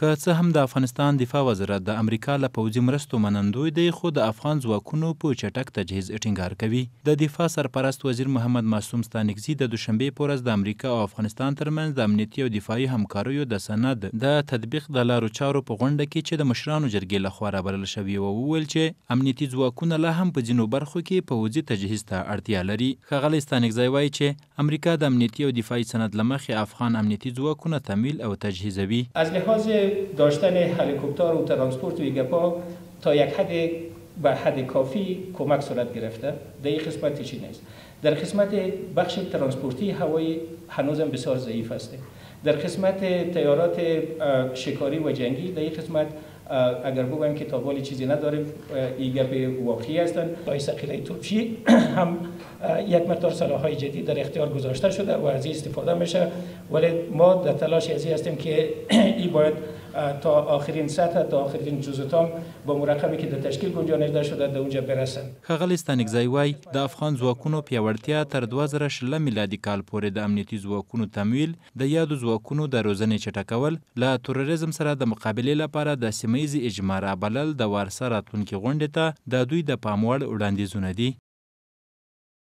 که څه هم د افغانستان دفاع وزارت د امریکا له پوځي مرستو منندوی دی، خو د افغان ځواکونو په چټک تجهیز ټینګار کوي. د دفاع سرپرست وزیر محمد معصوم ستانکزي د دوشنبې په ورځ د امریکا او افغانستان ترمنځ د امنیتي او دفاعي همکاریو د سند د تطبیق د لارو چارو په غونډه کې چې د مشرانو جرګې لخوا رابلل شوي و وویل چې امنیتي ځواکونه لا هم په ځینو برخو کې پوځي تجهیز ته اړتیا لري. ښاغلی ستانکزی وایي چې امریکا د امنیتي او دفاعي سند له مخې افغان امنیتي ځواکونه تمویل او تجهیزوي. از لحاظ داشتن هلیکوپتر و ترانسپورت و ایگپا تا یک حد به حد کافی کمک صورت گرفته. در این قسمت چی نیست. در قسمت بخش ترانسپورتی هوایی هنوزم بسیار ضعیف است. در قسمت تیارات شکاری و جنگی در این قسمت اگر بگویم که تابالی چیزی نداره، ایگپ واقعی هستند. آقای ثقیله ترکی هم یک مقدار سلاح‌های جدید در اختیار گذاشته شده و از این استفاده میشه، ولی ما در تلاش ازی هستیم که این باید تا آخرین سطح، تا آخرین جزء با مرقمی که در تشکیل گنجانیده شده در اونجا برسن. ښاغلی ستانکزی وایي د افغان ځواکونو پیاوړتیا تر 2016 میلادي کال پورې د امنیتي ځواکونو تمویل، د یادو ځواکونو د روزنې چټکول، له تروریزم سره د مقابلې لپاره د سیمه ییزې اجماع رابلل د وارسا راتلونکي غونډې ته د دوی د پام وړ وړاندیزونه دي.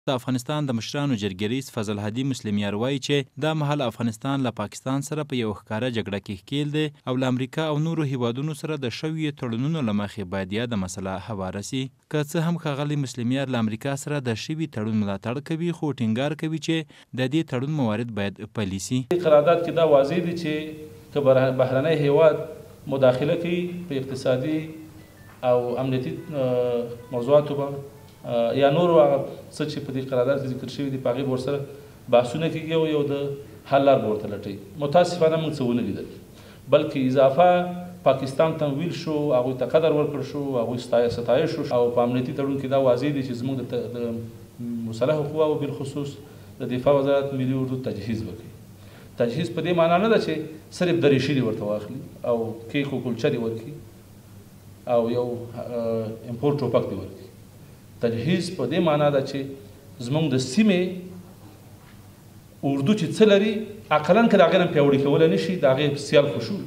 د افغانستان د مشرانو جرګې رئیس فضل هادي مسلمیار وایي چې دا مهال افغانستان له پاکستان سره په یو ښکاره جګړه کې ښکیل دی او له امریکا او نورو هیوادونو سره د شویو تړونونو له مخې باید یاده مسله هواره سي. که څه هم ښاغلی مسلمیار له امریکا سره د شوي تړون ملاتړ کوي، خو ټینګار کوي چې د دې تړون موارد باید پلي سي. قرارداد کې دا واضح دي چې بهرنی هیواد مداخله کوي په اقتصادي او امنیتي موضوعاتو باندې یا نور څه چې په دې قرارداد کې ذکر شوي دي په هغې به ورسره بحثونه کېږي او یو د حل لار به ورته لټوي. متاسفانه موږ څه ونه لیدل، بلکې اضافه پاکستان ته ویل شو، هغوی ته قدر ورکړ شو، هغوی ستایش شو، او په امنیتي تړون کې دا واضح دي چې زموږ د مسلحو قواو بالخصوص د دفاع وزارت ملي اردو تجهیز وکړي. تجهیز په دې معنا نه ده چې صرف دریشي دې ورته واخلي او کیک و کلچه دې ورکړي او یو امپورټ ټوپک دې ورکړي. تجهیز په دې معنا ده چې زموږ د سیمې اردو چې څه لري اقلا که د هغې نه پیاوړي کولی نه شي، د هغې سیال خو شو.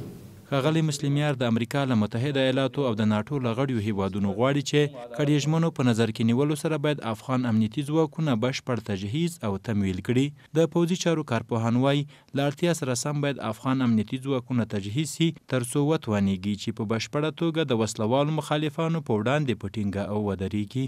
ښاغلی مسلمیار د امریکا له متحده ایالاتو او د ناټو له غړیو هیوادونو غواړي چې کډې ژمنو په نظر کې نیولو سره باید افغان امنیتي ځواکونه بشپړ تجهیز او تمویل کړي. د پوځي چارو کارپوهان وایي له اړتیا سره سم باید افغان امنیتي ځواکونه تجهیز سي تر څو وتوانیږي چې په بشپړه توګه د وسلوالو مخالفانو په وړاندې په ټینګه او ودرېږي.